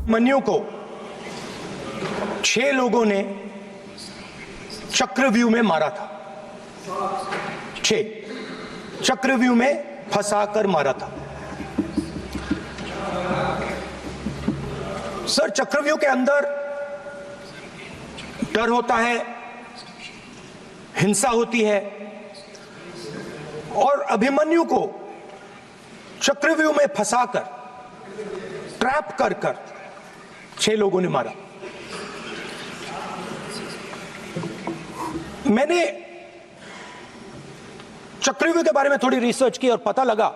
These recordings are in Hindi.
मन्यु को 6 लोगों ने चक्रव्यूह में मारा था। 6 चक्रव्यूह में फंसाकर मारा था। सर, चक्रव्यूह के अंदर डर होता है, हिंसा होती है, और अभिमन्यु को चक्रव्यूह में फंसाकर, ट्रैप कर 6 लोगों ने मारा। मैंने चक्रव्यूह के बारे में थोड़ी रिसर्च की और पता लगा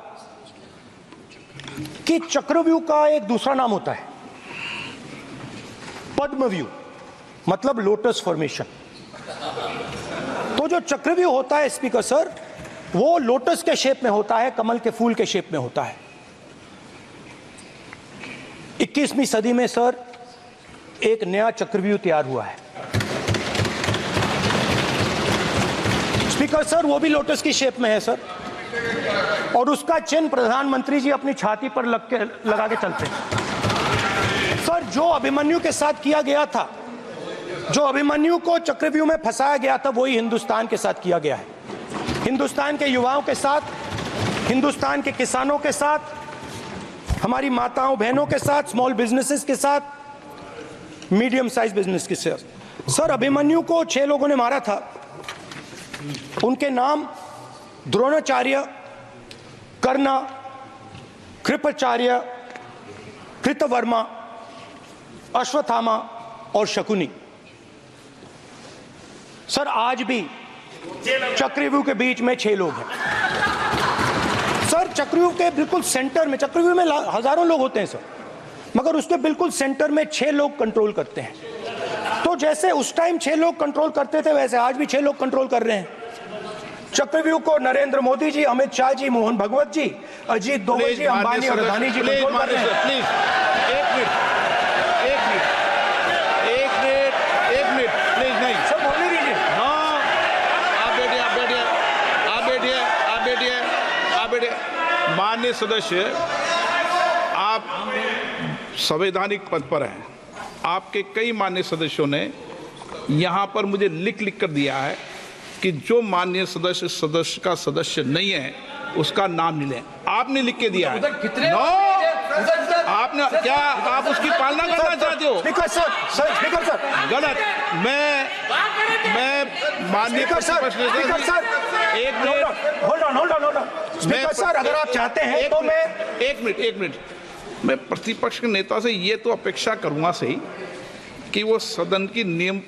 कि चक्रव्यूह का एक दूसरा नाम होता है पद्मव्यूह, मतलब लोटस फॉर्मेशन। तो जो चक्रव्यूह होता है स्पीकर सर, वो लोटस के शेप में होता है, कमल के फूल के शेप में होता है। 21वीं सदी में सर एक नया चक्रव्यूह तैयार हुआ है स्पीकर सर, वो भी लोटस की शेप में है सर, और उसका चिन्ह प्रधानमंत्री जी अपनी छाती पर लगा के चलते हैं। सर, जो अभिमन्यु के साथ किया गया था, जो अभिमन्यु को चक्रव्यूह में फंसाया गया था, वही हिंदुस्तान के साथ किया गया है। हिंदुस्तान के युवाओं के साथ, हिंदुस्तान के किसानों के साथ, हमारी माताओं बहनों के साथ, स्मॉल बिजनेसेस के साथ, मीडियम साइज बिजनेस के साथ। सर, अभिमन्यु को 6 लोगों ने मारा था। उनके नाम द्रोणाचार्य, कर्ण, कृपाचार्य, कृतवर्मा, अश्वत्थामा और शकुनी। सर, आज भी चक्रव्यूह के बीच में 6 लोग हैं। सर, चक्रव्यूह के बिल्कुल सेंटर में, चक्रव्यूह में हजारों लोग होते हैं सर, मगर उसके बिल्कुल सेंटर में 6 लोग कंट्रोल करते हैं। तो जैसे उस टाइम 6 लोग कंट्रोल करते थे, वैसे आज भी 6 लोग कंट्रोल कर रहे हैं चक्रव्यूह को। नरेंद्र मोदी जी, अमित शाह जी, मोहन भगवत जी, अजीत दोवल जी, अंबानी और अदानी जी कंट्रोल कर रहे हैं। प्लीज, एक मिनट, प्लीज। नहीं सर, बोलने दीजिए। हाँ, आप बैठिए। माननीय सदस्य, आप संवैधानिक पद पर हैं। आपके कई माननीय सदस्यों ने यहाँ पर मुझे लिख कर दिया है कि जो माननीय सदस्य का सदस्य नहीं है उसका नाम नहीं लें। आपने लिख के दिया है। नो, आपने क्या, आप उसकी पालना करना चाहते हो? स्पीकर सर, गलत। मैं माननीय स्पीकर सर, एक minute, hold on. Speaker sir, अगर आप चाहते हैं तो मैं एक मिनट मैं प्रतिपक्ष के नेता से ये तो अपेक्षा करूंगा सही कि वो सदन की नियम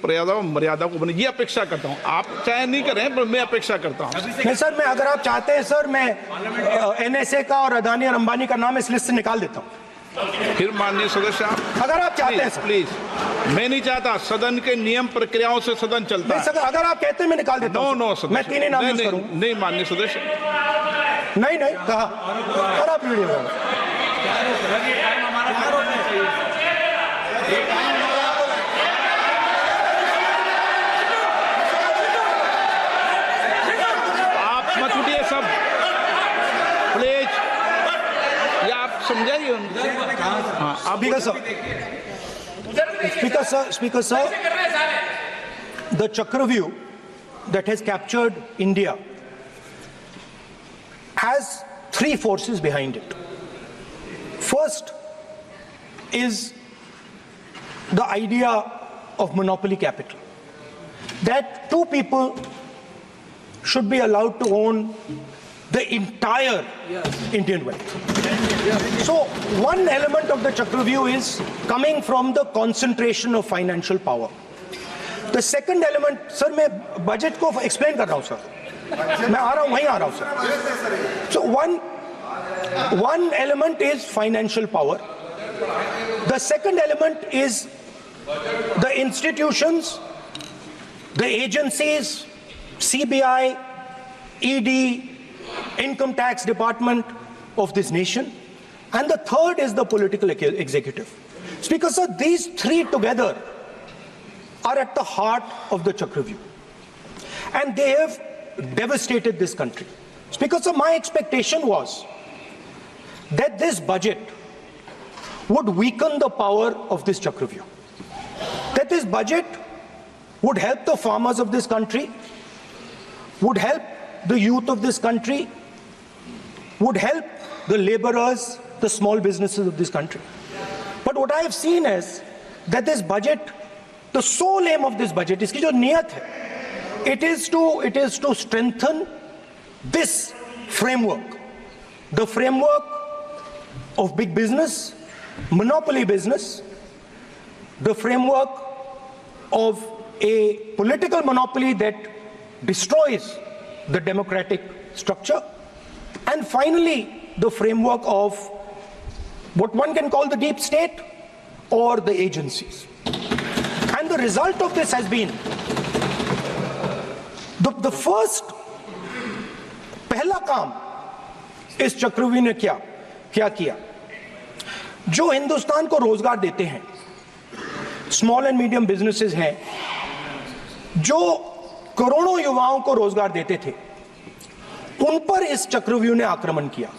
मर्यादा को बने, ये अपेक्षा करता हूं। आप चाहे नहीं करें, पर मैं अपेक्षा करता हूं। नहीं सर, मैं, अगर आप चाहते हैं सर, मैं NSA का और अदानी और अंबानी का नाम इस लिस्ट से निकाल देता हूं। फिर माननीय सदस्य, अगर आप चाहते हैं सर। प्लीज, मैं नहीं चाहता। सदन के नियम प्रक्रियाओं से सदन चलता है। अगर आप कहते हैं मैं निकाल देता हूं। नो, मैं 3 ही नाम यूज करूंगा। नहीं माननीय सदस्य, नहीं कहा। और आप वीडियो सब प्लीज, या आप समझाइए उनको। हाँ, Speaker sir, the Chakravyuh that has captured India has 3 forces behind it. First is the idea of monopoly capital, that 2 people should be allowed to own the entire Indian wealth. So one element of the Chakravyuh is coming from the concentration of financial power. The second element, sir, मैं बजट को एक्सप्लेन कर रहा हूं सर, मैं आ रहा हूं, वहीं आ रहा हूं sir. So one element is financial power. The second element is the institutions, the agencies, CBI, ED, Income Tax Department of this nation, and the third is the political executive. Speaker sir, these 3 together are at the heart of the Chakravyuh, and they have devastated this country. Speaker sir, my expectation was that this budget would weaken the power of this Chakravyuh. That this budget would help the farmers of this country, would help the youth of this country, would help the laborers, the small businesses of this country. But what I have seen is that this budget, the sole aim of this budget, iski jo niyat hai, it is to strengthen this framework, the framework of big business, monopoly business, the framework of a political monopoly that destroys the democratic structure, and finally the framework of what one can call the deep state or the agencies. And the result of this has been the first पहला काम इस चक्रव्यूह ने क्या किया, जो हिंदुस्तान को रोजगार देते हैं, स्मॉल एंड मीडियम बिजनेसेस हैं, जो करोड़ों युवाओं को रोजगार देते थे, उन पर इस चक्रव्यूह ने आक्रमण किया।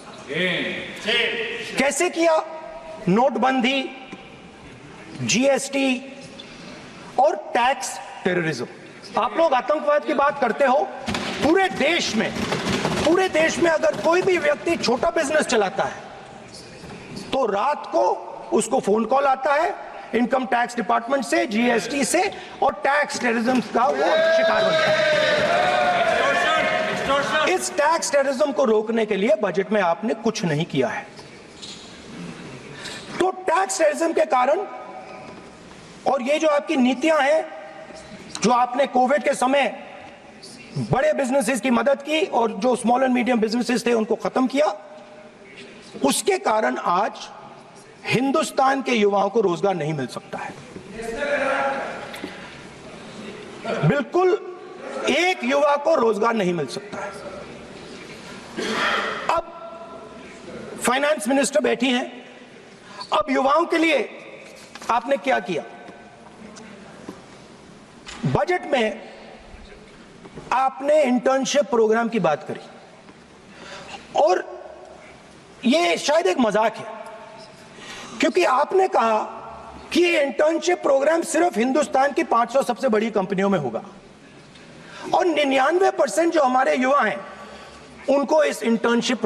कैसे किया? नोटबंदी, जीएसटी और टैक्स टेररिज्म। आप लोग आतंकवाद की बात करते हो, पूरे देश में अगर कोई भी व्यक्ति छोटा बिजनेस चलाता है तो रात को उसको फोन कॉल आता है इनकम टैक्स डिपार्टमेंट से, जीएसटी से, और टैक्स टेररिज्म का वो शिकार बनता है। इस टैक्स टेररिज्म को रोकने के लिए बजट में आपने कुछ नहीं किया है। तो टैक्स टेररिज्म के कारण और ये जो आपकी नीतियां हैं, जो आपने कोविड के समय बड़े बिजनेसेस की मदद की और जो स्मॉल एंड मीडियम बिजनेसेस थे उनको खत्म किया, उसके कारण आज हिंदुस्तान के युवाओं को रोजगार नहीं मिल सकता है। बिल्कुल एक युवा को रोजगार नहीं मिल सकता है। अब फाइनेंस मिनिस्टर बैठी हैं, अब युवाओं के लिए आपने क्या किया? बजट में आपने इंटर्नशिप प्रोग्राम की बात करी और ये शायद एक मजाक है, क्योंकि आपने कहा कि ये इंटर्नशिप प्रोग्राम सिर्फ हिंदुस्तान की 500 सबसे बड़ी कंपनियों में होगा और 99% जो हमारे युवा हैं उनको इस इंटर्नशिप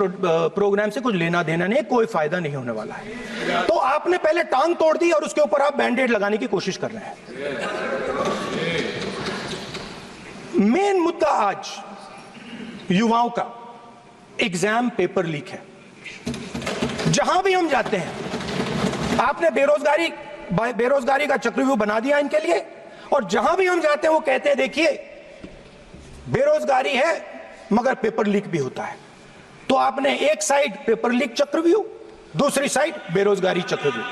प्रोग्राम से कुछ लेना देना नहीं, कोई फायदा नहीं होने वाला है। तो आपने पहले टांग तोड़ दी और उसके ऊपर आप बैंडेड लगाने की कोशिश कर रहे हैं। मेन मुद्दा आज युवाओं का एग्जाम पेपर लीक है। जहां भी हम जाते हैं, आपने बेरोजगारी का चक्रव्यूह बना दिया इनके लिए, और जहां भी हम जाते हैं वो कहते हैं देखिए बेरोजगारी है मगर पेपर लीक भी होता है। तो आपने एक साइड पेपर लीक चक्रव्यूह, दूसरी साइड बेरोजगारी चक्रव्यूह।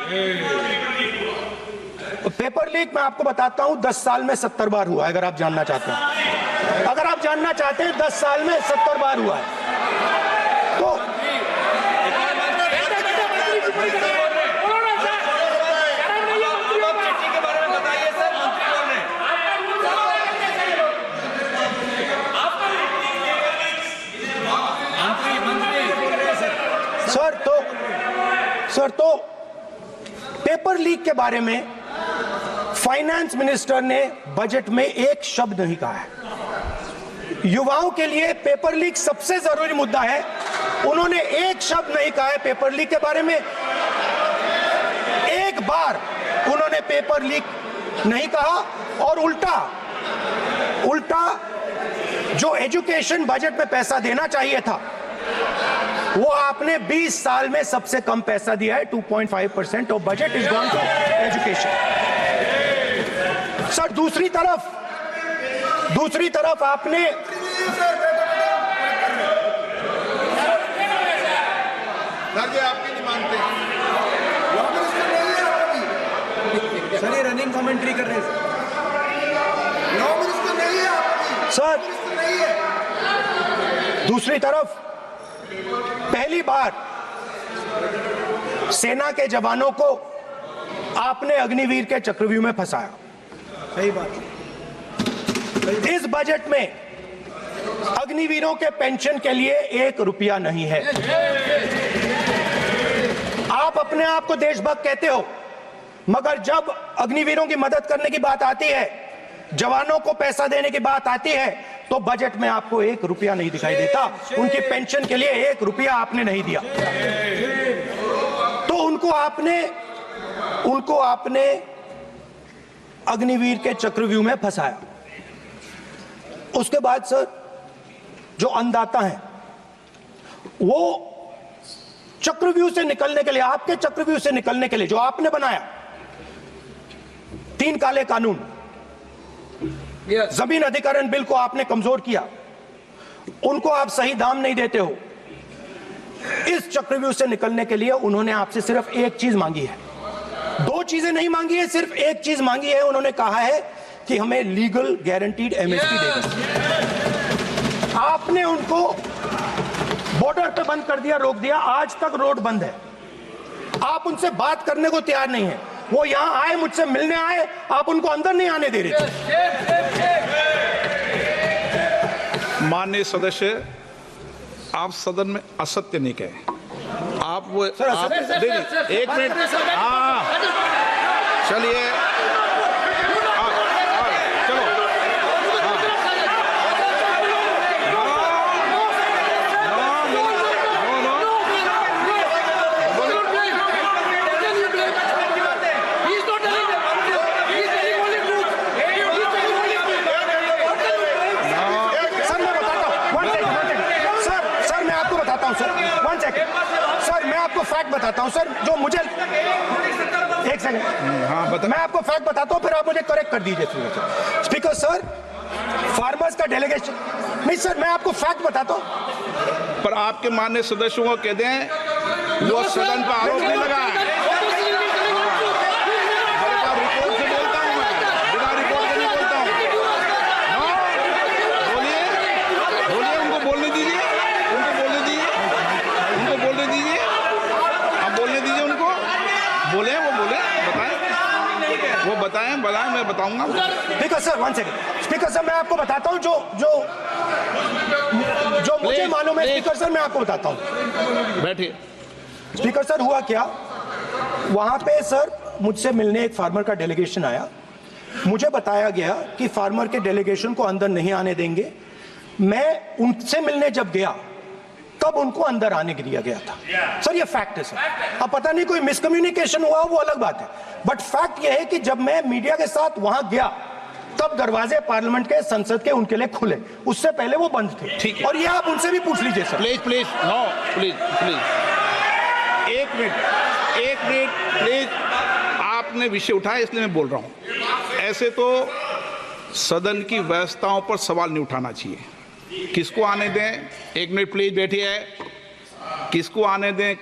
पेपर लीक मैं आपको बताता हूं 10 साल में 70 बार हुआ है। अगर आप जानना चाहते हैं, 10 साल में 70 बार हुआ है। तो सर तो पेपर लीक के बारे में फाइनेंस मिनिस्टर ने बजट में एक शब्द नहीं कहा है। युवाओं के लिए पेपर लीक सबसे जरूरी मुद्दा है, उन्होंने एक शब्द नहीं कहा है पेपर लीक के बारे में। एक बार उन्होंने पेपर लीक नहीं कहा और उल्टा जो एजुकेशन बजट में पैसा देना चाहिए था वो आपने 20 साल में सबसे कम पैसा दिया है। 2.5% of budget is gone to education. Sir दूसरी तरफ आपने आपकी नहीं मानते सर, ये रनिंग कमेंट्री कर रहे हैं सर। दूसरी तरफ पहली बार सेना के जवानों को आपने अग्निवीर के चक्रव्यूह में फंसाया। सही बात। इस बजट में अग्निवीरों के पेंशन के लिए 1 रुपया नहीं है। आप अपने आप को देशभक्त कहते हो, मगर जब अग्निवीरों की मदद करने की बात आती है, जवानों को पैसा देने की बात आती है, तो बजट में आपको 1 रुपया नहीं दिखाई देता। उनकी पेंशन के लिए 1 रुपया आपने नहीं दिया। तो उनको आपने अग्निवीर के चक्रव्यूह में फंसाया। उसके बाद सर, जो अन्नदाता हैं, वो चक्रव्यूह से निकलने के लिए, आपके चक्रव्यूह से निकलने के लिए जो आपने बनाया 3 काले कानून, जमीन अधिग्रहण बिल को आपने कमजोर किया, उनको आप सही दाम नहीं देते हो। इस चक्रव्यूह से निकलने के लिए उन्होंने आपसे सिर्फ एक चीज मांगी है, 2 चीजें नहीं मांगी है, सिर्फ एक चीज मांगी है। उन्होंने कहा है कि हमें लीगल गारंटीड एमएसपी दे दें। आपने उनको बॉर्डर पे बंद कर दिया, रोक दिया, आज तक रोड बंद है। आप उनसे बात करने को तैयार नहीं है। वो यहां आए, मुझसे मिलने आए, आप उनको अंदर नहीं आने दे रहे थे। माननीय सदस्य, आप सदन में असत्य नहीं कहे। आप वो सर, आप देखिए, 1 मिनट, हाँ चलिए, चलो, सर मैं आपको फैक्ट बताता हूं सर, जो मुझे, एक सेकंड, हाँ बता, मैं आपको फैक्ट बताता हूं, फिर आप मुझे करेक्ट कर दीजिए। स्पीकर सर, फार्मर्स का डेलीगेशन, नहीं सर, मैं आपको फैक्ट बताता हूं। पर आपके माननीय सदस्यों को कह दें, वो सदन पर आरोप नहीं लगाए। रिपोर्ट से बोलता हूं मैं, बिना रिपोर्ट के नहीं बोलता हूं। बोलिए, उनको बोलने दीजिए, आप बोलने दीजिए उनको, बोले, वो बताएं, मैं बताऊंगा। Speaker sir, 1 second. Speaker sir, मैं आपको बताता हूं जो मुझे मालूम है। स्पीकर सर, मैं आपको बताता हूं। बैठिए। स्पीकर सर, हुआ क्या, वहां पे सर मुझसे मिलने एक फार्मर का डेलीगेशन आया। मुझे बताया गया कि फार्मर के डेलीगेशन को अंदर नहीं आने देंगे। मैं उनसे मिलने जब गया, तब उनको अंदर आने दिया गया था। सर, ये फैक्ट है सर। अब पता नहीं कोई मिसकम्युनिकेशन हुआ, वो अलग बात है, बट फैक्ट ये है कि जब मैं मीडिया के साथ वहां गया, तब दरवाजे पार्लियामेंट के, संसद के, उनके लिए खुले, उससे पहले वो बंद थे। ठीक है। और ये आप उनसे भी पूछ लीजिए sir. Please, no, please, 1 minute, please. आपने विषय उठाया, इसलिए मैं बोल रहा हूं। ऐसे तो सदन की व्यवस्थाओं पर सवाल नहीं उठाना चाहिए। किसको आने दें? 1 मिनट प्लीज बैठिए। किसको आने दें?